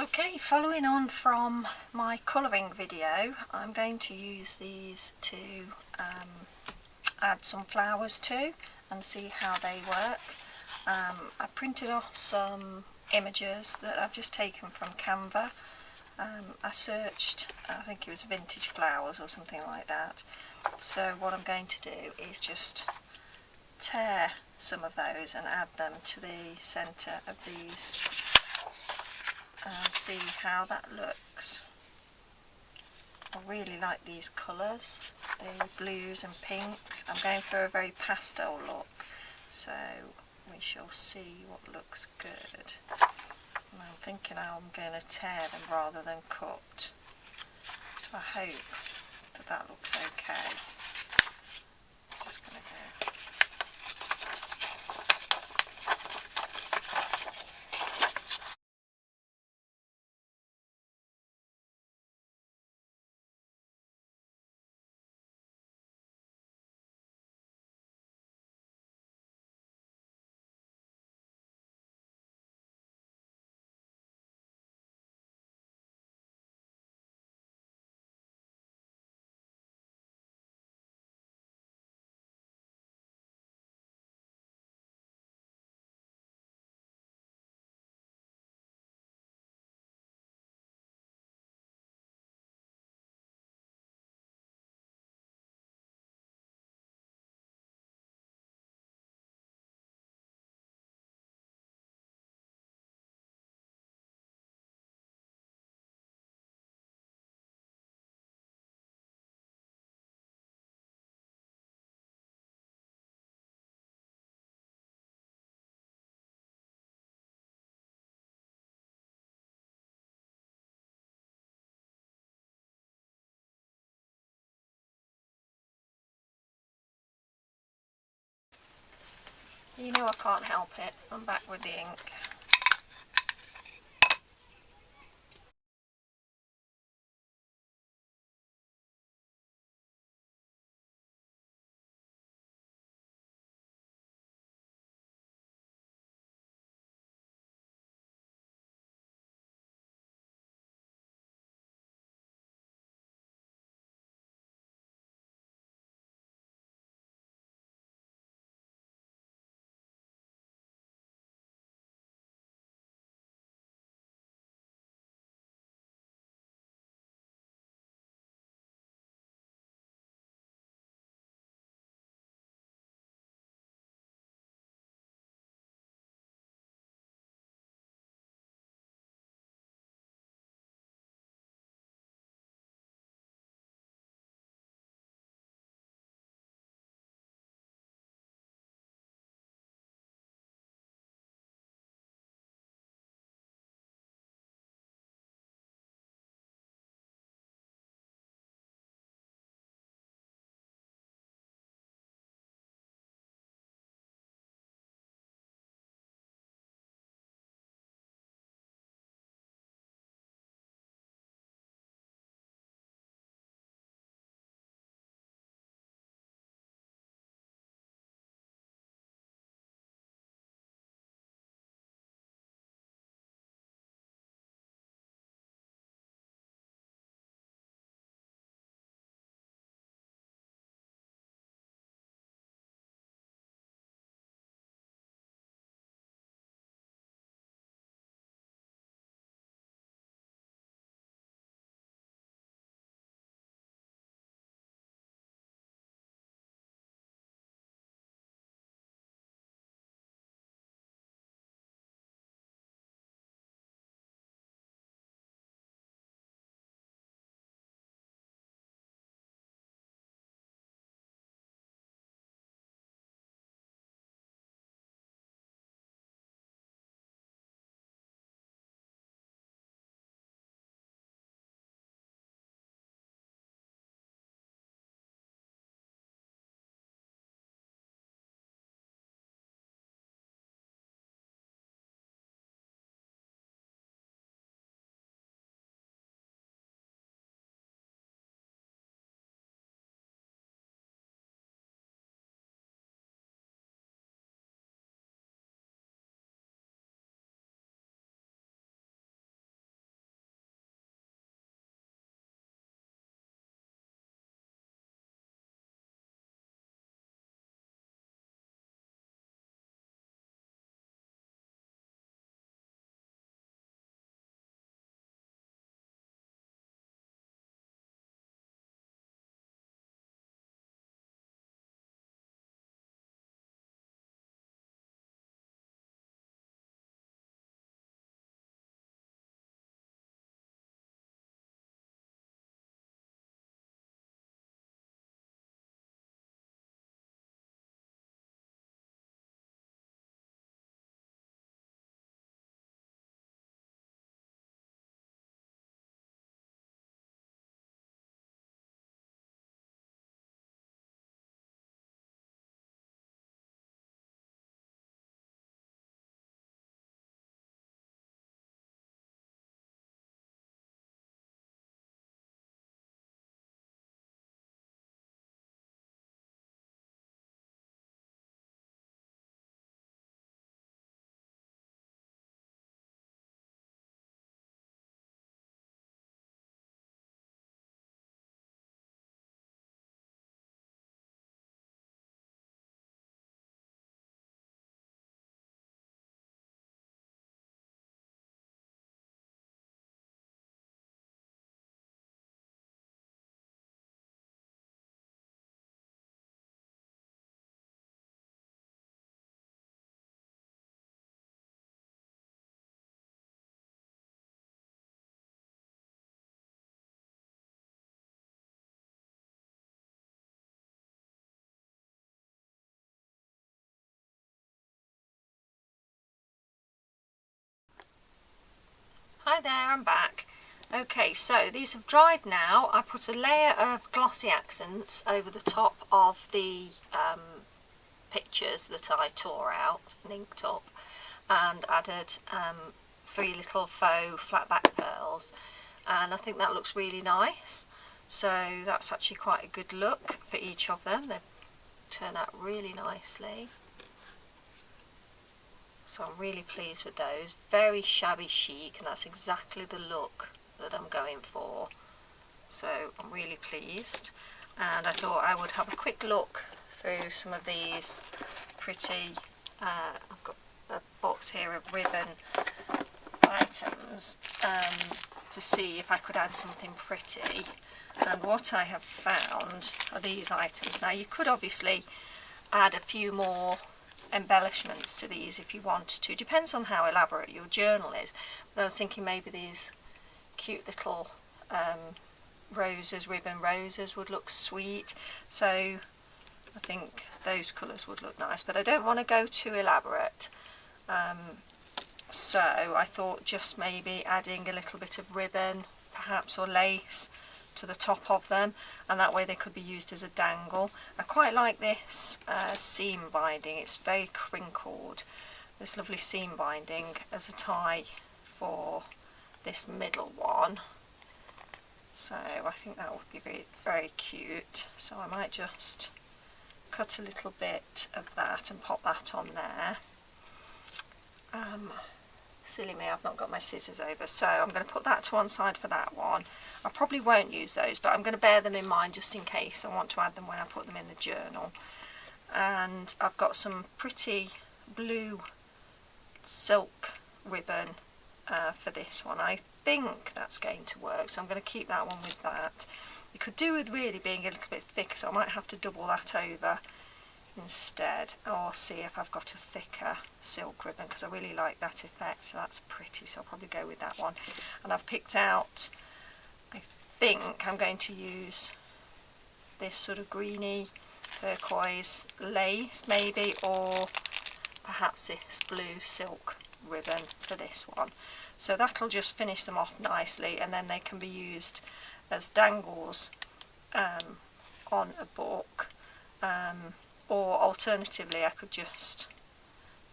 Okay, following on from my colouring video, I'm going to use these to add some flowers to and see how they work. I printed off some images that I've just taken from Canva. I searched, I think it was vintage flowers or something like that. So what I'm going to do is just tear some of those and add them to the centre of these and see how that looks. I really like these colours, the blues and pinks. I'm going for a very pastel look, so we shall see what looks good. And I'm thinking I'm going to tear them rather than cut, so I hope that that looks okay. Just going to go. You know I can't help it, I'm back with the ink. Hi there, I'm back. Okay, so these have dried now. I put a layer of glossy accents over the top of the pictures that I tore out and inked up, and added 3 little faux flat back pearls, and I think that looks really nice. So that's actually quite a good look for each of them. They've turned out really nicely. So I'm really pleased with those. Very shabby chic, and that's exactly the look that I'm going for. So I'm really pleased, and I thought I would have a quick look through some of these pretty, I've got a box here of ribbon items to see if I could add something pretty. And what I have found are these items. Now you could obviously add a few more embellishments to these if you wanted to, depends on how elaborate your journal is, but I was thinking maybe these cute little roses, ribbon roses would look sweet, so I think those colours would look nice, but I don't want to go too elaborate, so I thought just maybe adding a little bit of ribbon perhaps, or lace to the top of them, and that way they could be used as a dangle. I quite like this seam binding, it's very crinkled, this lovely seam binding as a tie for this middle one, so I think that would be very, very cute. So I might just cut a little bit of that and pop that on there. Silly me, I've not got my scissors over, so I'm going to put that to one side for that one. I probably won't use those, but I'm going to bear them in mind just in case I want to add them when I put them in the journal. And I've got some pretty blue silk ribbon for this one. I think that's going to work, so I'm going to keep that one with that. You could do with really being a little bit thicker, so I might have to double that over instead, or see if I've got a thicker silk ribbon, because I really like that effect, so that's pretty, so I'll probably go with that one. And I've picked out, I think I'm going to use this sort of greeny turquoise lace maybe, or perhaps this blue silk ribbon for this one. So that'll just finish them off nicely, and then they can be used as dangles on a book, or alternatively I could just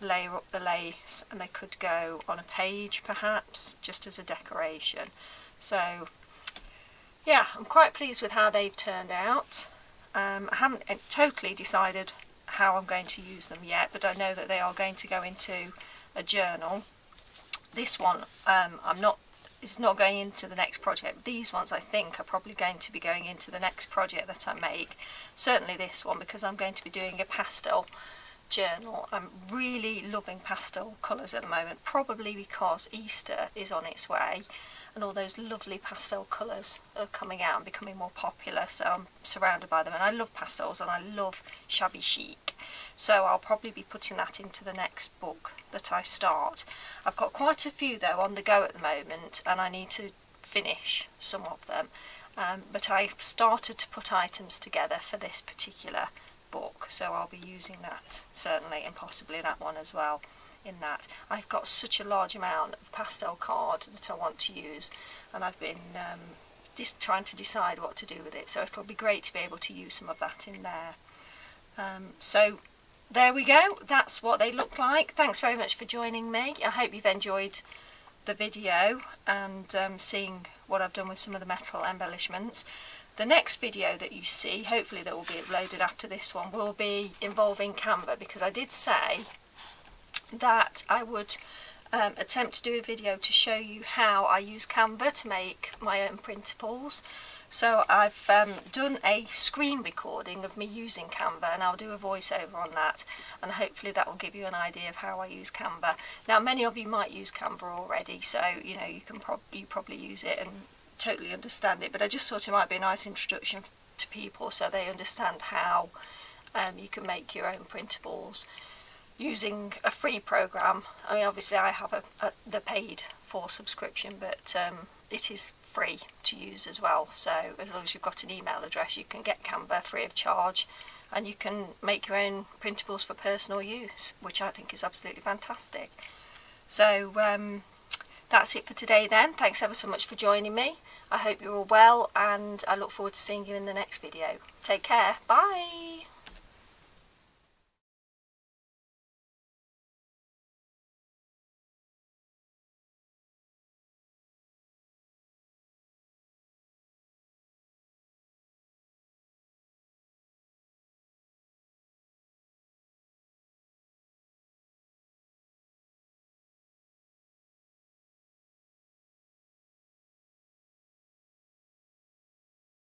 layer up the lace and they could go on a page perhaps, just as a decoration. So yeah, I'm quite pleased with how they've turned out. I haven't totally decided how I'm going to use them yet, but I know that they are going to go into a journal. This one it's not going into the next project. These ones I think are probably going to be going into the next project that I make. Certainly this one, because I'm going to be doing a pastel journal. I'm really loving pastel colours at the moment, probably because Easter is on its way and all those lovely pastel colours are coming out and becoming more popular, so I'm surrounded by them, and I love pastels and I love shabby chic, so I'll probably be putting that into the next book that I start. I've got quite a few though on the go at the moment, and I need to finish some of them, but I've started to put items together for this particular book, so I'll be using that certainly, and possibly that one as well. In that I've got such a large amount of pastel card that I want to use, and I've been just trying to decide what to do with it, so it'll be great to be able to use some of that in there. So there we go, that's what they look like. Thanks very much for joining me. I hope you've enjoyed the video and seeing what I've done with some of the metal embellishments. The next video that you see, hopefully that will be uploaded after this one, will be involving Canva, because I did say that I would attempt to do a video to show you how I use Canva to make my own printables. So I've done a screen recording of me using Canva, and I'll do a voiceover on that, and hopefully that will give you an idea of how I use Canva. Now many of you might use Canva already, so you know you probably use it and totally understand it, but I just thought it might be a nice introduction to people so they understand how you can make your own printables using a free program. I mean, obviously I have the paid for subscription, but it is free to use as well, so as long as you've got an email address you can get Canva free of charge, and you can make your own printables for personal use, which I think is absolutely fantastic. So That's it for today then. Thanks ever so much for joining me. I hope you're all well, and I look forward to seeing you in the next video. Take care. Bye.